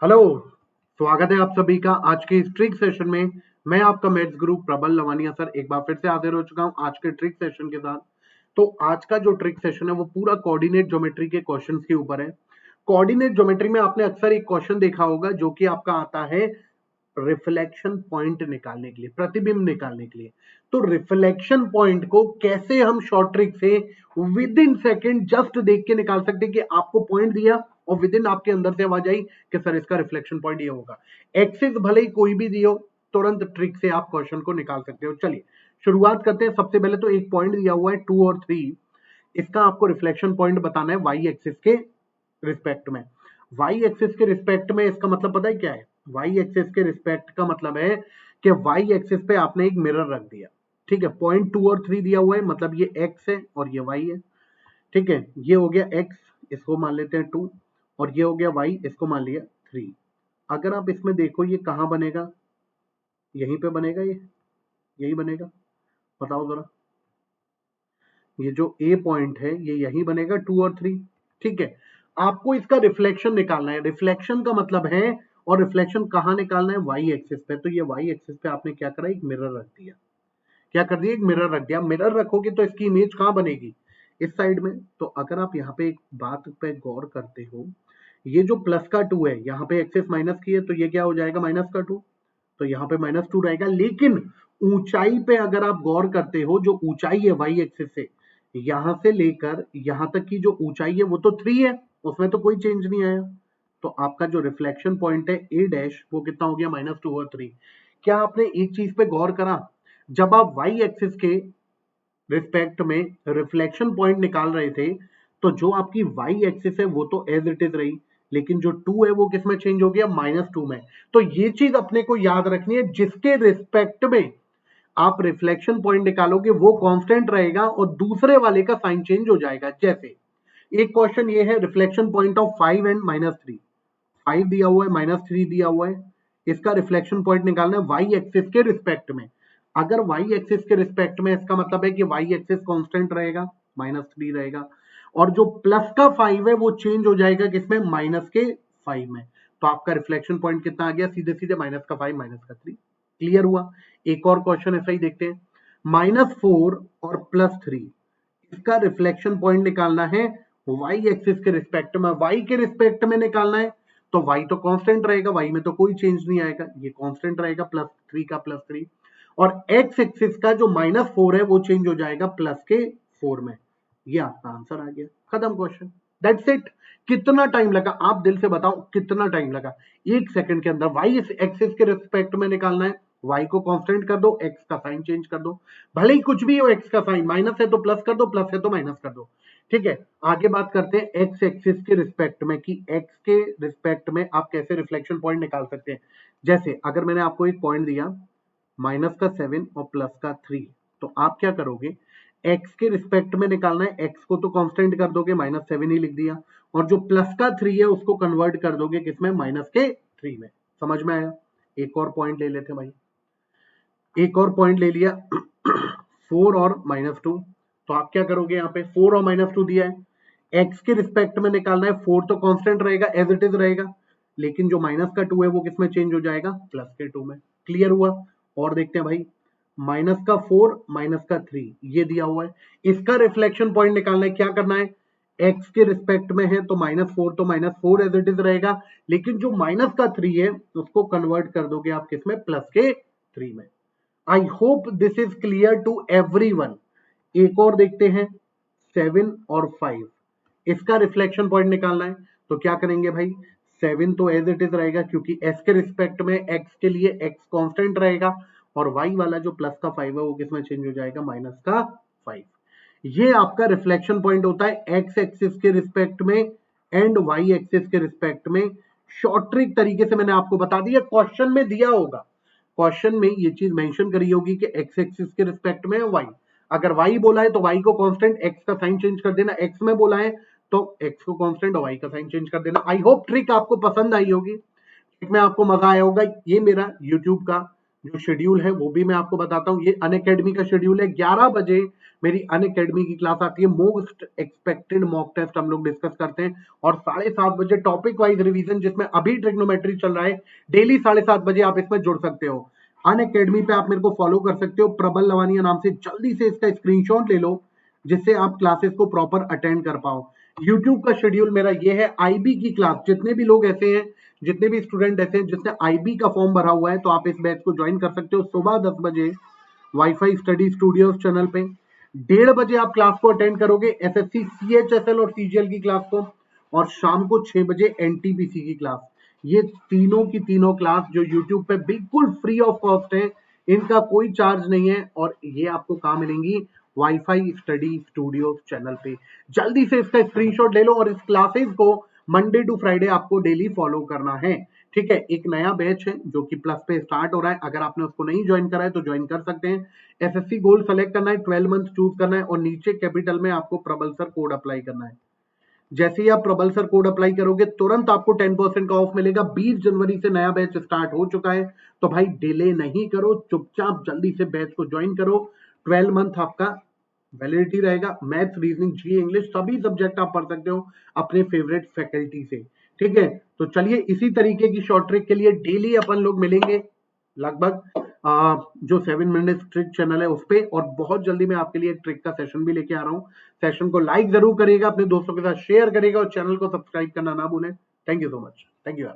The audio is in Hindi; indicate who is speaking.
Speaker 1: हेलो, स्वागत है आप सभी का आज के इस ट्रिक सेशन में। मैं आपका मैथ्स गुरु प्रबल लवानिया सर एक बार फिर से हाजिर हो चुका हूं आज के ट्रिक सेशन के साथ। तो आज का जो ट्रिक सेशन है वो पूरा कोऑर्डिनेट ज्योमेट्री के क्वेश्चंस के ऊपर है। कोऑर्डिनेट ज्योमेट्री में आपने अक्सर एक क्वेश्चन देखा होगा जो कि आपका आता है रिफ्लेक्शन पॉइंट निकालने के लिए, प्रतिबिंब निकालने के लिए। तो रिफ्लेक्शन पॉइंट को कैसे हम शॉर्ट ट्रिक से विद इन सेकेंड जस्ट देख के निकाल सकते हैं कि आपको पॉइंट दिया और विद इन आपके अंदर से आवाज आई कि सर इसका रिफ्लेक्शन पॉइंट ये होगा। एक्सिस भले ही कोई भी दियो, तुरंत ट्रिक से आप क्वेश्चन को निकाल सकते हो। चलिए शुरुआत करते हैं। सबसे पहले तो एक पॉइंट दिया हुआ है 2 और 3, इसका आपको रिफ्लेक्शन पॉइंट बताना है वाई एक्सिस के रिस्पेक्ट में। वाई एक्सिस के रिस्पेक्ट में इसका मतलब पता है क्या है? वाई एक्सिस के रिस्पेक्ट का मतलब है कि वाई एक्सिस पे आपने एक मिरर रख दिया। ठीक है, पॉइंट 2 और 3 दिया हुआ है, मतलब ये एक्स है और ये वाई है। ठीक है, ये हो गया एक्स, इसको मान लेते हैं 2, और ये हो गया वाई, इसको मान लिया 3। अगर आप इसमें देखो ये कहां बनेगा? यहीं पे बनेगा, ये यही बनेगा। बताओ जरा, ये जो ए पॉइंट है ये यही बनेगा 2 और 3। ठीक है, आपको इसका रिफ्लेक्शन निकालना है। रिफ्लेक्शन का मतलब है, और रिफ्लेक्शन कहां निकालना है? वाई एक्सिस पे। तो ये वाई एक्सिस पे आपने क्या करा? एक मिरर रख दिया। क्या कर दिया? एक मिरर रख दिया। मिरर रखोगे तो इसकी इमेज कहां बनेगी? इस साइड में। तो अगर आप यहाँ पे एक बात पे गौर करते हो, ये जो प्लस का 2 है, यहाँ पे एक्सिस माइनस की है, तो ये क्या हो जाएगा? माइनस का 2। तो यहाँ पे -2 रहेगा। लेकिन ऊंचाई पे अगर आप गौर करते हो, जो ऊंचाई है वाई एक्सिस से यहां से लेकर यहां तक की जो ऊंचाई है वो तो 3 है, उसमें तो कोई चेंज नहीं आया। तो आपका जो रिफ्लेक्शन पॉइंट है ए डैश वो कितना हो गया? -2 और 3। क्या आपने एक चीज पे गौर करा? जब आप वाई एक्सिस के रिस्पेक्ट में रिफ्लेक्शन पॉइंट निकाल रहे थे, तो जो आपकी वाई एक्सिस है वो तो एज इट इज रही, लेकिन जो 2 है वो किस में चेंज हो गया? -2 में। तो ये चीज अपने को याद रखनी है, जिसके रिस्पेक्ट में आप रिफ्लेक्शन पॉइंट निकालोगे वो कांस्टेंट रहेगा और दूसरे वाले का साइन चेंज हो जाएगा। जैसे एक क्वेश्चन ये है, रिफ्लेक्शन पॉइंट ऑफ 5 एंड -3। 5 दिया हुआ है, -3 दिया हुआ है, इसका रिफ्लेक्शन पॉइंट निकालना है वाई एक्सिस के रिस्पेक्ट में। अगर वाई एक्सिस के रिस्पेक्ट में, इसका मतलब है कि वाई एक्सिस कांस्टेंट रहेगा, -3 रहेगा, और जो प्लस का 5 है वो चेंज हो जाएगा किसमें? माइनस के 5 में। तो आपका रिफ्लेक्शन पॉइंट कितना आ गया? सीधे सीधे -5 -3। क्लियर हुआ? एक और क्वेश्चन ऐसा ही देखते हैं। -4 और +3, इसका रिफ्लेक्शन पॉइंट निकालना है वाई एक्सिस के रिस्पेक्ट में। वाई के रिस्पेक्ट में निकालना है, तो वाई तो कांस्टेंट रहेगा, वाई में तो कोई चेंज नहीं आएगा, ये कांस्टेंट रहेगा +3 का +3। और एक्स एक्सिस का जो -4 है वो चेंज हो जाएगा प्लस के 4 में। ये आपका आंसर आ गया, खत्म क्वेश्चन, दैट्स इट। कितना टाइम लगा? आप दिल से बताओ कितना टाइम लगा? 1 सेकंड के अंदर वाई एक्सिस के रिस्पेक्ट में निकालना है, वाई को कांस्टेंट कर दो, एक्स का साइन चेंज कर दो, भले ही कुछ भी हो, एक्स का साइन माइनस है तो प्लस कर दो, प्लस है तो माइनस कर दो। ठीक है, आगे बात करते हैं एक्स एक्सिस के रिस्पेक्ट में, कि एक्स के रिस्पेक्ट में आप कैसे रिफ्लेक्शन पॉइंट निकाल सकते हैं। जैसे अगर मैंने आपको एक पॉइंट दिया -7 और +3, तो आप क्या करोगे? एक्स के रिस्पेक्ट में निकालना है, एक्स को तो कांस्टेंट कर दोगे, -7 ही लिख दिया, और जो प्लस का 3 है उसको कन्वर्ट कर दोगे किसमें? -3 में। समझ में आया? एक और पॉइंट ले लेते हैं भाई, एक और पॉइंट ले लिया 4 और -2। तो आप क्या करोगे? यहाँ पे 4 और -2 दिया है, एक्स के रिस्पेक्ट में निकालना है, 4 तो कांस्टेंट रहेगा, एज इट इज रहेगा, लेकिन जो माइनस का 2 है वो किसमें चेंज हो जाएगा? प्लस के 2 में। क्लियर हुआ? और देखते हैं भाई, -4 -3 ये दिया हुआ है, इसका रिफ्लेक्शन पॉइंट निकालना है। क्या करना है? एक्स के रिस्पेक्ट में है तो -4 तो -4 एज इट इज रहेगा, लेकिन जो माइनस का 3 है उसको कन्वर्ट कर दोगे आप किसमें? प्लस के 3 में। I hope this is clear to everyone. एक और देखते हैं, 7 और 5, इसका रिफ्लेक्शन पॉइंट निकालना है। तो क्या करेंगे भाई? 7 तो एज इट इज रहेगा, क्योंकि s के रिस्पेक्ट में x के लिए x कांस्टेंट रहेगा, और y वाला जो प्लस का 5 है वो किसमें चेंज हो जाएगा? माइनस का 5। ये आपका रिफ्लेक्शन पॉइंट होता है x एक्सिस के रिस्पेक्ट में एंड y एक्सिस के रिस्पेक्ट में। शॉर्ट ट्रिक तरीके से मैंने आपको बता दिया, क्वेश्चन में दिया होगा, क्वेश्चन में ये चीज मेंशन करी होगी कि x एक्सिस के रिस्पेक्ट में y। अगर y बोला है तो y को कांस्टेंट, x का साइन चेंज कर देना, x में बोला है तो x को कांस्टेंट और y का साइन चेंज कर देना। आई होप ट्रिक आपको पसंद आई होगी, ट्रिक में आपको मजा आया होगा। ये मेरा यूट्यूब का जो शेड्यूल है वो भी मैं आपको बताता हूँ, ये अनअकैडमी का शेड्यूल है। 11 बजे मेरी अनअकैडमी की क्लास आती है, मोस्ट एक्सपेक्टेड मॉक टेस्ट हम लोग डिस्कस करते हैं, और 7:30 बजे टॉपिक वाइज रिवीजन, जिसमें अभी ट्रिग्नोमेट्री चल रहा है, डेली 7:30 बजे आप इसमें जुड़ सकते हो। अनअकैडमी पे आप मेरे को फॉलो कर सकते हो, प्रबल लवानिया नाम से। जल्दी से इसका स्क्रीनशॉट ले लो, जिससे आप क्लासेस को प्रॉपर अटेंड कर पाओ। यूट्यूब का शेड्यूल मेरा ये है, आईबी की क्लास, जितने भी लोग ऐसे हैं, जितने भी स्टूडेंट ऐसे हैं जिसने आईबी का फॉर्म भरा हुआ है, तो आप इस बैच को ज्वाइन कर सकते हो। सुबह 10 बजे वाईफाई स्टडी स्टूडियोज चैनल पे, 1:30 बजे आप क्लास को अटेंड करोगे एसएससी सीएचएसएल और सीजीएल की क्लास को, और शाम को 6 बजे एनटीपीसी की क्लास। ये तीनों की तीनों क्लास जो यूट्यूब पे बिल्कुल फ्री ऑफ कॉस्ट है, इनका कोई चार्ज नहीं है, और ये आपको कहाँ मिलेंगी? वाईफाई स्टडी स्टूडियो चैनल पे। जल्दी से इसका स्क्रीनशॉट ले लो, और इस क्लासेस को मंडे टू फ्राइडे आपको डेली फॉलो करना है। ठीक है, एक नया बैच है जो कि प्लस पे स्टार्ट हो रहा है, अगर आपने उसको नहीं ज्वाइन करा है तो ज्वाइन कर सकते हैं। एसएससी गोल्ड सेलेक्ट करना है, 12 मंथ चूज करना है, और नीचे कैपिटल में आपको प्रबल सर कोड अप्लाई करना है। जैसे ही आप प्रबल सर कोड अप्लाई करोगे, तुरंत आपको 10% का ऑफ मिलेगा। 20 जनवरी से नया बैच स्टार्ट हो चुका है, तो भाई डिले नहीं करो, चुपचाप जल्दी से बैच को ज्वाइन करो। 12 मंथ आपका वैलिडिटी रहेगा। मैथ्स, रीजनिंग, जी, इंग्लिश सभी सब्जेक्ट आप पढ़ सकते हो अपने फेवरेट फैकल्टी से। ठीक है, तो चलिए इसी तरीके की शॉर्ट ट्रिक के लिए डेली अपन लोग मिलेंगे, लगभग जो 7 मिनट ट्रिक चैनल है उस पे, और बहुत जल्दी मैं आपके लिए एक ट्रिक का सेशन भी लेके आ रहा हूँ। सेशन को लाइक जरूर करिएगा, अपने दोस्तों के साथ शेयर करिएगा, और चैनल को सब्सक्राइब करना ना भूलें। Thank you so much. Thank you.